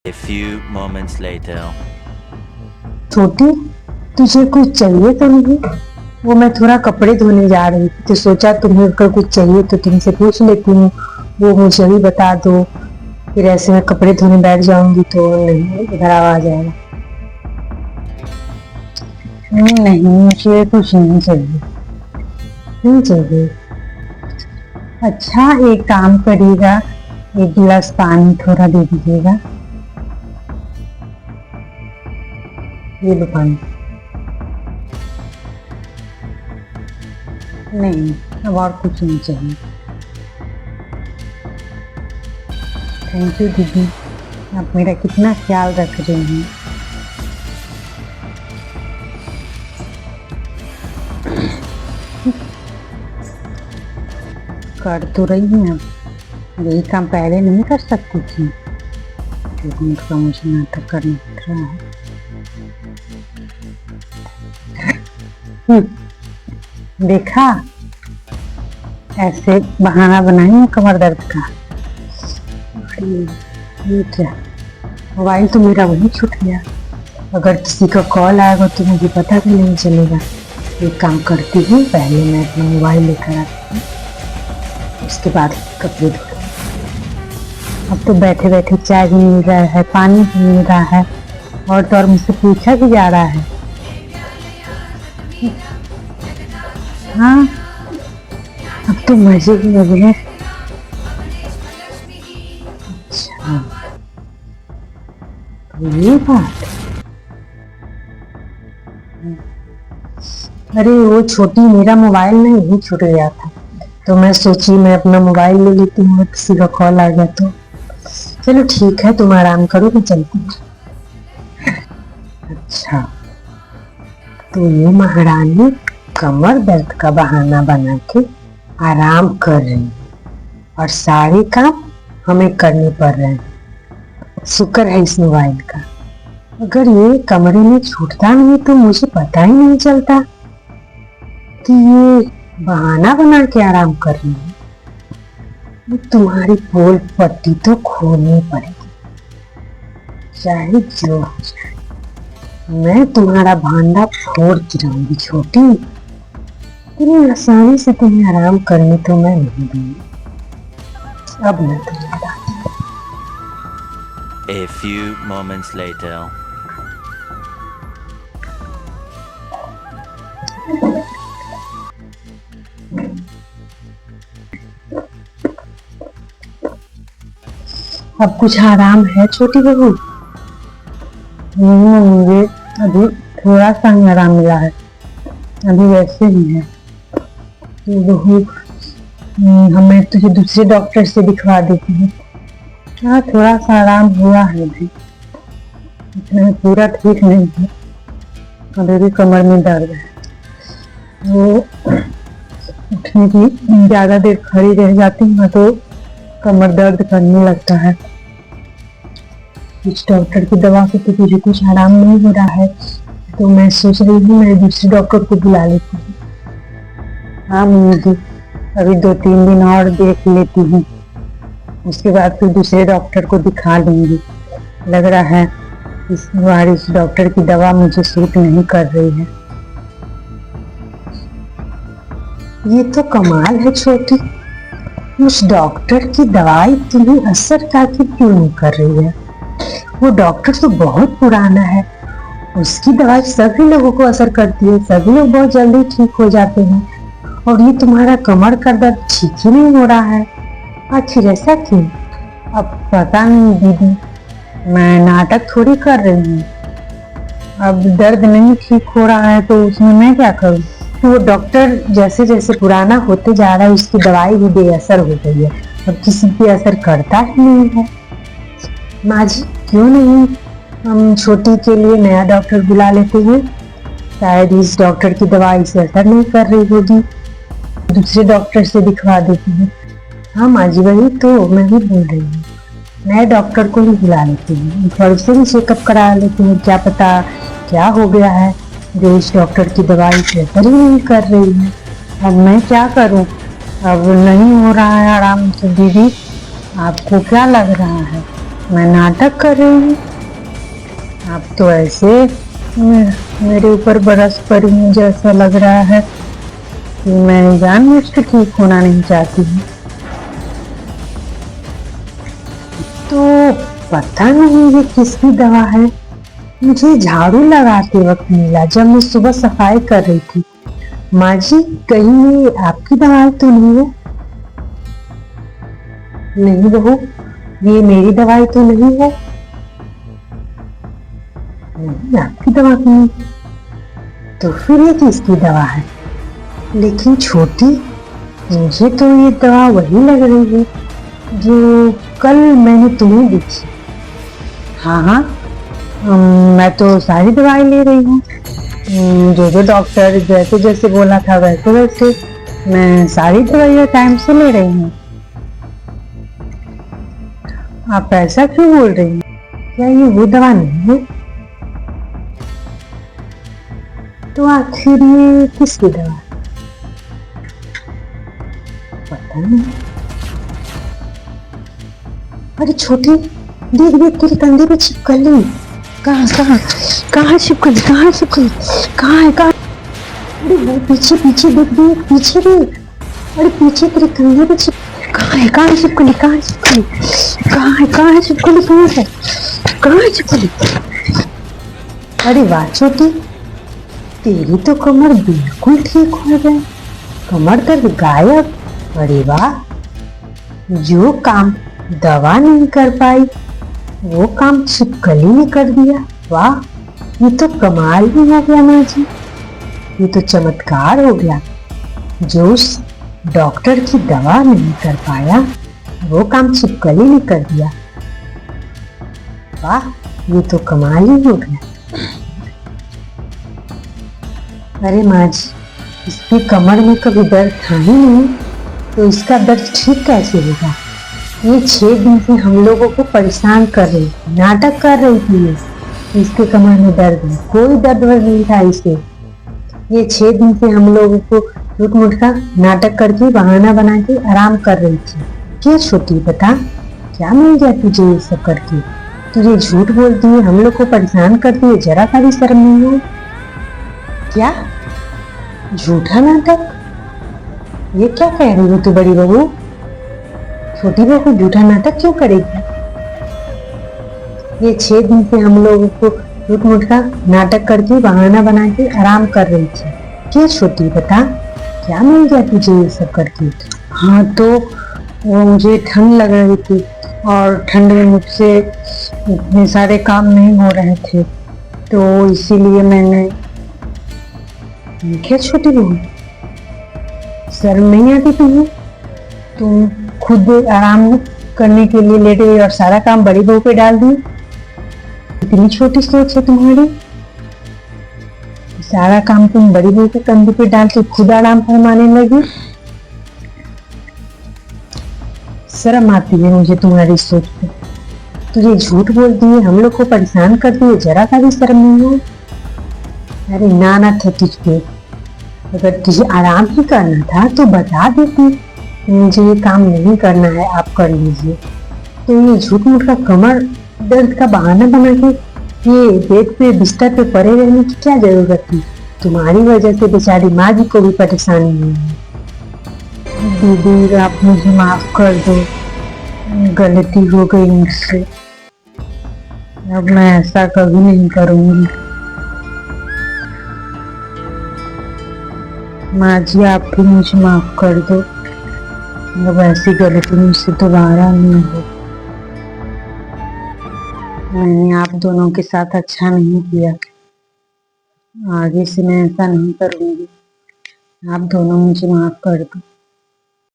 A few moments later. छोटी, तुझे कुछ चाहिए तो नहीं? वो मैं थोड़ा कपड़े धोने जा रही थी तो सोचा तुम्हें अगर कुछ चाहिए तो तुमसे पूछ लेती हूँ, वो मुझे भी बता दो। फिर ऐसे में कपड़े धोने बैठ जाऊंगी तो नहीं इधर आवाज आएगा। नहीं, मुझे कुछ नहीं चाहिए। नहीं चाहिए? अच्छा, एक काम करिएगा, एक गिलास पानी थोड़ा दे दीजिएगा। ये लो पानी। नहीं, अब और कुछ नहीं चाहिए। थैंक यू दीदी, आप मेरा कितना ख्याल रख रही हैं। कर तो रही हैं, यही काम पहले नहीं कर सकती थी, लेकिन उसका मुझे नाटक करना पड़ रहा है। देखा, ऐसे बहाना बनाई कमर दर्द का। ये क्या, मोबाइल तो मेरा वही छूट गया। अगर किसी का कॉल आएगा तो मुझे पता भी नहीं चलेगा। एक काम करती हूँ, पहले मैं अपना मोबाइल लेकर आती हूँ, उसके बाद कपड़े धो। अब तो बैठे बैठे चाय भी मिल रहा है, पानी भी मिल रहा है, और तो और मुझसे पूछा भी जा रहा है। हाँ, अब तो मजे ही लगे हैं। अच्छा, तो ये बात। अरे वो छोटी, मेरा मोबाइल ना यही छूट गया था, तो मैं सोची मैं अपना मोबाइल ले लेती हूँ, किसी का कॉल आ गया तो। चलो ठीक है, तुम आराम करो, मैं चलती हूँ। अच्छा, तो ये महारानी कमर दर्द का बहाना बना के आराम कर रही और सारे काम हमें करने पड़ रहे हैं। शुक्र है इस मोबाइल का, अगर ये कमरे में छूटता नहीं तो मुझे पता ही नहीं चलता कि ये बहाना बना के आराम कर रही है। तुम्हारी पोल पट्टी तो खोलनी पड़ेगी, चाहे जो हो जाए। मैं तुम्हारा भांडा फोड़ गिराऊंगी छोटी, इतनी आसानी से तुम्हें आराम करने तो मैं नहीं दूंगी। अब मैं तुम्हें बताती हूँ। A few moments later. अब कुछ आराम है छोटी बहू? मुझे अभी थोड़ा सा ही आराम मिला है, अभी वैसे ही है। तो बहू, हमें तुझे दूसरे डॉक्टर से दिखवा देती है। हाँ, थोड़ा सा आराम हुआ है अभी, इतना पूरा ठीक नहीं है, अभी भी कमर में दर्द है। वो उठने की ज्यादा देर खड़ी रह जाती है तो कमर दर्द करने लगता है। इस डॉक्टर की दवा से तो तुझे कुछ आराम नहीं हो रहा है, तो मैं सोच रही हूँ मैं दूसरे डॉक्टर को बुला लेती हूँ। हाँ मुझे अभी 2-3 दिन और देख लेती हूँ, उसके बाद फिर दूसरे डॉक्टर को दिखा लूंगी। लग रहा है इस बार इस डॉक्टर की दवा मुझे सूट नहीं कर रही है। ये तो कमाल है छोटी, उस डॉक्टर की दवाई तुम्हें असर करके क्यों नहीं कर रही है? वो डॉक्टर तो बहुत पुराना है, उसकी दवाई सभी लोगों को असर करती है, सभी लोग बहुत जल्दी ठीक हो जाते हैं, और ये तुम्हारा कमर का दर्द ठीक ही नहीं हो रहा है। आखिर ऐसा क्यों? अब पता नहीं दीदी, मैं नाटक थोड़ी कर रही हूँ। अब दर्द नहीं ठीक हो रहा है तो उसमें मैं क्या करूँ? वो डॉक्टर जैसे जैसे पुराना होते जा रहा है उसकी दवाई भी बेअसर हो गई है, अब किसी पे असर करता ही नहीं है। माँ जी, क्यों नहीं हम छोटी के लिए नया डॉक्टर बुला लेते हैं? शायद इस डॉक्टर की दवाई से असर नहीं कर रही होगी, दूसरे डॉक्टर से दिखवा देती हूँ। हाँ माँ जी, वही तो मैं भी बोल रही हूँ, नए डॉक्टर को ही बुला लेती हूँ, एक बार उसे भी चेकअप करा लेती हूँ, क्या पता क्या हो गया है जो इस डॉक्टर की दवाई से असर ही नहीं कर रही है। अब मैं क्या करूँ, अब नहीं हो रहा है आराम से। दीदी, आपको क्या लग रहा है? मैं नाटक कर रही हूँ? आप तो ऐसे मेरे ऊपर बरस पड़ी, मुझे ऐसा लग रहा है कि मैं जानबूझ के ठीक होना नहीं चाहती हूँ। तो पता नहीं ये किसकी दवा है, मुझे झाड़ू लगाते वक्त मिला जब मैं सुबह सफाई कर रही थी। माँ जी, कहीं ये आपकी दवाई तो नहीं है? नहीं बहू, ये मेरी दवाई तो नहीं है। नहीं, आपकी दवा नहीं। तो फिर ये किसकी दवा है? लेकिन छोटी, मुझे तो ये दवा वही लग रही है जो कल मैंने तुम्हें दी थी। हाँ हाँ, मैं तो सारी दवाई ले रही हूँ, जो डॉक्टर जैसे जैसे बोला था वैसे वैसे मैं सारी दवाइयाँ टाइम से ले रही हूँ। आप ऐसा क्यों बोल रही हैं? क्या ये वो दवा नहीं है? तो आखिर ये किसकी दवा है? पता नहीं। अरे छोटी, देख देख, तेरे कंधे पे छिपकली। कहाँ कहाँ कहाँ छिपकली? कहाँ छिपकली? कहाँ है? कहाँ? अरे वो पीछे पीछे देख देख, पीछे देख। अरे पीछे तेरे कंधे पे छिप कहाँ है? कहाँ है छिपकली? कहाँ है छिपकली? कहाँ है? कहाँ है छिपकली? कहाँ है? कहाँ है छिपकली? अरे वाह छोटी, तेरी तो कमर बिल्कुल ठीक हो गई, कमर दर्द गायब। अरे वाह, जो काम दवा नहीं कर पाई वो काम छिपकली ने कर दिया। वाह, ये तो कमाल ही हो गया माँ जी, ये तो चमत्कार हो गया। जो उस डॉक्टर की दवा नहीं कर पाया वो काम छिपकली ने कर दिया। वाह, ये तो कमाल ही हो गया। अरे माँ जी, इसकी कमर में कभी दर्द था ही नहीं, तो इसका दर्द ठीक कैसे होगा? ये 6 दिन से हम लोगों को परेशान कर रही थी, नाटक कर रही थी ये, इसके कमर में दर्द है। कोई दर्द नहीं था इसे। ये 6 दिन से हम लोगों को झूठ मूठ का नाटक करके बहाना बना के आराम कर रही थी। क्या छोटी, बता क्या मिल गया तुझे ये सब करके? तुझे झूठ बोलती है, हम लोग को परेशान करती है, जरा सा भी शर्म नहीं है क्या? झूठा नाटक? ये क्या कह रही हो तू बड़ी बहू? छोटी बहू झूठा नाटक क्यों करेगी? ये 6 दिन से हम लोगों को झूठ मूठ का नाटक करके बहाना बना के आराम कर रही थी। क्या छोटी, बता क्या मिल गया तुझे ये सब करके? हाँ तो वो मुझे ठंड लग रही थी और ठंड में मुझसे इतने सारे काम नहीं हो रहे थे, तो इसीलिए मैंने। क्या छोटी बहू, शर्म नहीं आती तुम्हें? तुम खुद आराम करने के लिए लेटे गई और सारा काम बड़ी बहू पे डाल दी। इतनी छोटी सोच है तुम्हारी, सारा काम तुम बड़ी बहू के कंधे पे डाल के खुद आराम फरमाने लगी। शर्म आती है मुझे तुम्हारी सोच पे। तुझे झूठ बोलती है, हम लोग को परेशान करती है, जरा सा भी शर्म नहीं है। अरे ना था तुझ पे, अगर तुझे आराम ही करना था तो बता देती, मुझे ये काम नहीं करना है, आप कर लीजिए। तो ये झूठ मूठ का कमर दर्द का बहाना बना के ये बेड पे बिस्तर पे पड़े रहने की क्या जरूरत थी? तुम्हारी वजह से बेचारी माँ जी को भी परेशानी हुई है। दीदी आप मुझे माफ कर दो, गलती हो गई मुझसे, अब मैं ऐसा कभी नहीं करूंगी। माँ जी आप भी मुझे माफ कर दो, अब ऐसी गलती मुझसे दोबारा नहीं हो। मैंने आप दोनों के साथ अच्छा नहीं किया, आगे से मैं ऐसा नहीं करूंगी। आप दोनों मुझे माफ कर दो।